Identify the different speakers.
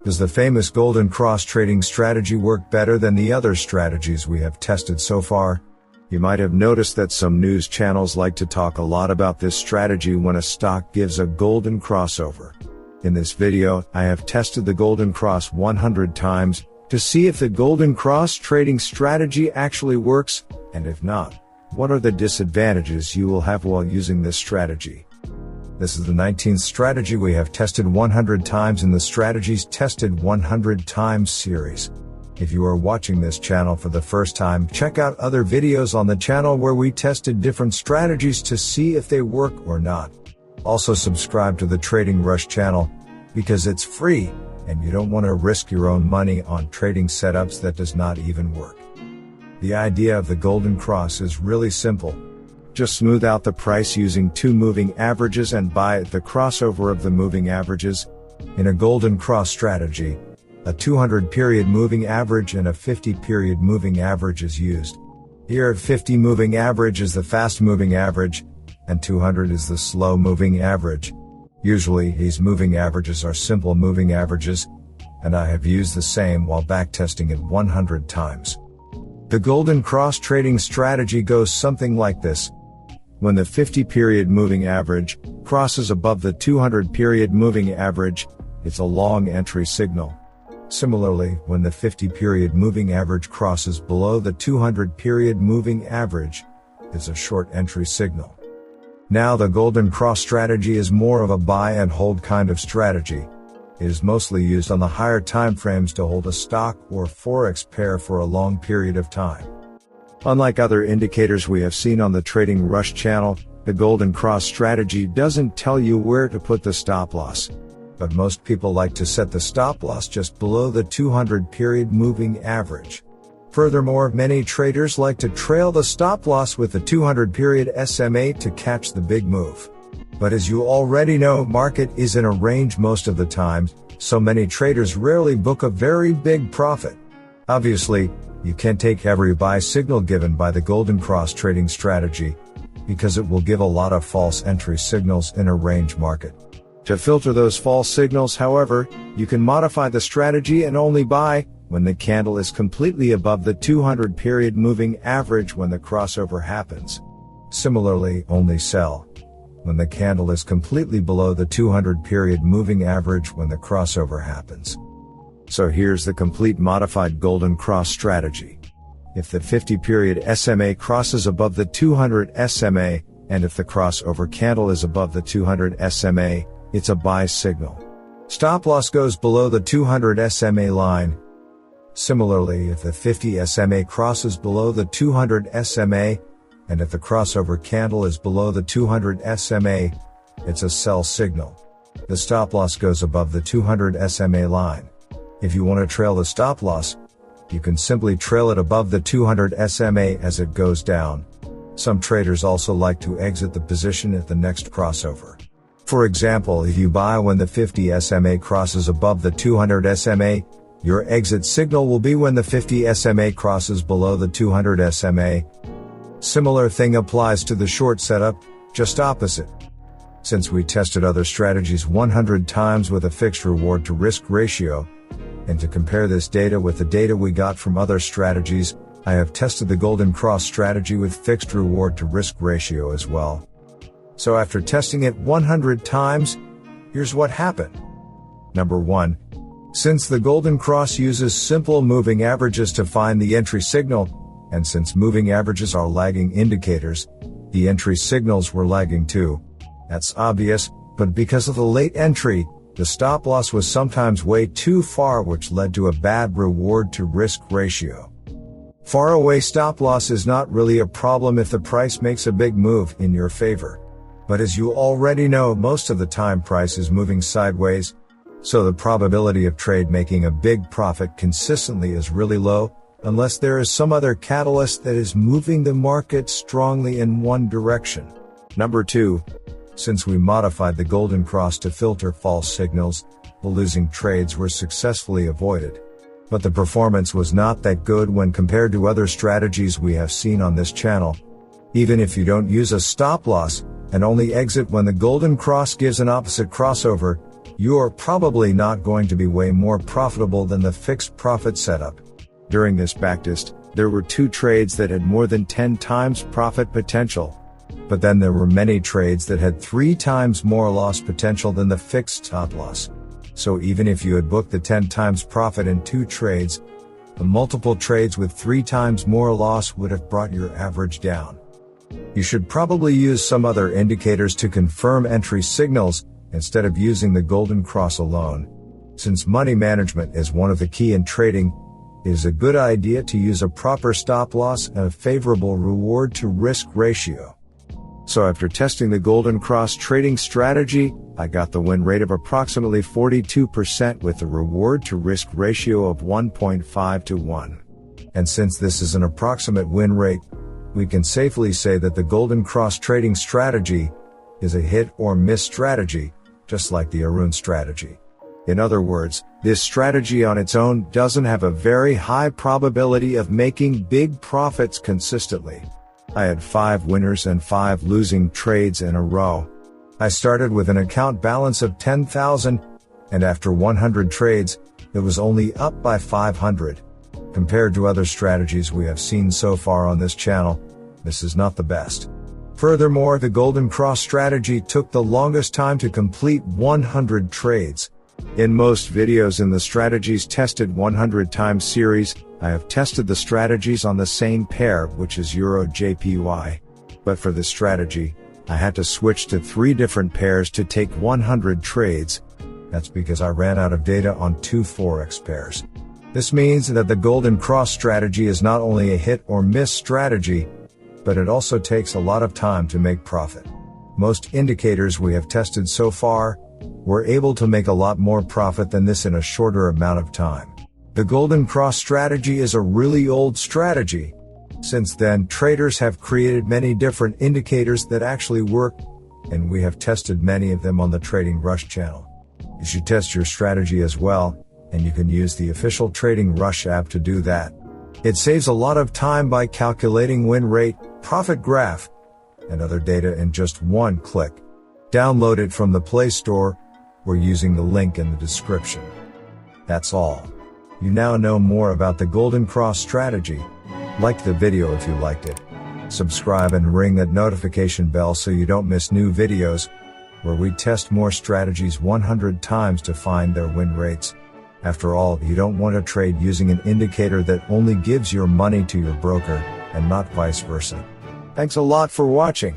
Speaker 1: Does the famous Golden Cross trading strategy work better than the other strategies we have tested so far? You might have noticed that some news channels like to talk a lot about this strategy when a stock gives a golden crossover. In this video, I have tested the Golden Cross 100 times to see if the Golden Cross trading strategy actually works, and if not, what are the disadvantages you will have while using this strategy. This is the 19th strategy we have tested 100 times in the Strategies Tested 100 Times series. If you are watching this channel for the first time, check out other videos on the channel where we tested different strategies to see if they work or not. Also subscribe to the Trading Rush channel, because it's free, and you don't want to risk your own money on trading setups that does not even work. The idea of the Golden Cross is really simple. Just smooth out the price using two moving averages and buy at the crossover of the moving averages. In a Golden Cross strategy, a 200-period moving average and a 50-period moving average is used. Here, 50 moving average is the fast moving average, and 200 is the slow moving average. Usually, these moving averages are simple moving averages, and I have used the same while backtesting it 100 times. The Golden Cross trading strategy goes something like this. When the 50-period moving average crosses above the 200-period moving average, it's a long entry signal. Similarly, when the 50-period moving average crosses below the 200-period moving average, it's a short entry signal. Now, the Golden Cross strategy is more of a buy and hold kind of strategy. It is mostly used on the higher time frames to hold a stock or forex pair for a long period of time. Unlike other indicators we have seen on the Trading Rush channel, the Golden Cross strategy doesn't tell you where to put the stop loss. But most people like to set the stop loss just below the 200-period moving average. Furthermore, many traders like to trail the stop loss with the 200-period SMA to catch the big move. But as you already know, market is in a range most of the time, so many traders rarely book a very big profit. Obviously, you can't take every buy signal given by the Golden Cross trading strategy, because it will give a lot of false entry signals in a range market. To filter those false signals, however, you can modify the strategy and only buy when the candle is completely above the 200-period moving average when the crossover happens. Similarly, only sell when the candle is completely below the 200-period moving average when the crossover happens. So here's the complete modified Golden Cross strategy. If the 50-period SMA crosses above the 200 SMA, and if the crossover candle is above the 200 SMA, it's a buy signal. Stop loss goes below the 200 SMA line. Similarly, if the 50 SMA crosses below the 200 SMA, and if the crossover candle is below the 200 SMA, it's a sell signal. The stop loss goes above the 200 SMA line. If you want to trail the stop loss, you can simply trail it above the 200 SMA as it goes down. Some traders also like to exit the position at the next crossover. For example, if you buy when the 50 SMA crosses above the 200 SMA, your exit signal will be when the 50 SMA crosses below the 200 SMA. Similar thing applies to the short setup, just opposite. Since we tested other strategies 100 times with a fixed reward to risk ratio, and to compare this data with the data we got from other strategies, I have tested the Golden Cross strategy with fixed reward to risk ratio as well. So after testing it 100 times, here's what happened. Number 1. Since the Golden Cross uses simple moving averages to find the entry signal, and since moving averages are lagging indicators, the entry signals were lagging too. That's obvious, but because of the late entry, the stop loss was sometimes way too far, which led to a bad reward to risk ratio. Far away stop loss is not really a problem if the price makes a big move in your favor. But as you already know, most of the time price is moving sideways, so the probability of trade making a big profit consistently is really low, unless there is some other catalyst that is moving the market strongly in one direction. Number 2. Since we modified the Golden Cross to filter false signals, the losing trades were successfully avoided. But the performance was not that good when compared to other strategies we have seen on this channel. Even if you don't use a stop loss, and only exit when the Golden Cross gives an opposite crossover, you are probably not going to be way more profitable than the fixed profit setup. During this backtest, there were 2 trades that had more than 10 times profit potential. But then there were many trades that had 3 times more loss potential than the fixed stop loss. So even if you had booked the 10 times profit in 2 trades, the multiple trades with 3 times more loss would have brought your average down. You should probably use some other indicators to confirm entry signals instead of using the golden cross alone. Since money management is one of the key in trading, it is a good idea to use a proper stop loss and a favorable reward to risk ratio. So after testing the golden cross trading strategy, I got the win rate of approximately 42% with a reward to risk ratio of 1.5 to 1. And since this is an approximate win rate, we can safely say that the golden cross trading strategy is a hit or miss strategy, just like the Arun strategy. In other words, this strategy on its own doesn't have a very high probability of making big profits consistently. I had 5 winners and 5 losing trades in a row. I started with an account balance of 10,000, and after 100 trades, it was only up by 500. Compared to other strategies we have seen so far on this channel, this is not the best. Furthermore, the golden cross strategy took the longest time to complete 100 trades. In most videos in the strategies tested 100 times series, I have tested the strategies on the same pair, which is Euro JPY. But for this strategy, I had to switch to 3 different pairs to take 100 trades. That's because I ran out of data on 2 Forex pairs. This means that the golden cross strategy is not only a hit or miss strategy, but it also takes a lot of time to make profit. Most indicators we have tested so far were able to make a lot more profit than this in a shorter amount of time. The golden cross strategy is a really old strategy. Since then, traders have created many different indicators that actually work, and we have tested many of them on the Trading Rush channel. You should test your strategy as well, and you can use the official Trading Rush app to do that. It saves a lot of time by calculating win rate, profit graph, and other data in just one click. Download it from the Play Store or using the link in the description. That's all. You now know more about the golden cross strategy. Like the video if you liked it. Subscribe and ring that notification bell so you don't miss new videos where we test more strategies 100 times to find their win rates. After all, you don't want to trade using an indicator that only gives your money to your broker and not vice versa. Thanks a lot for watching.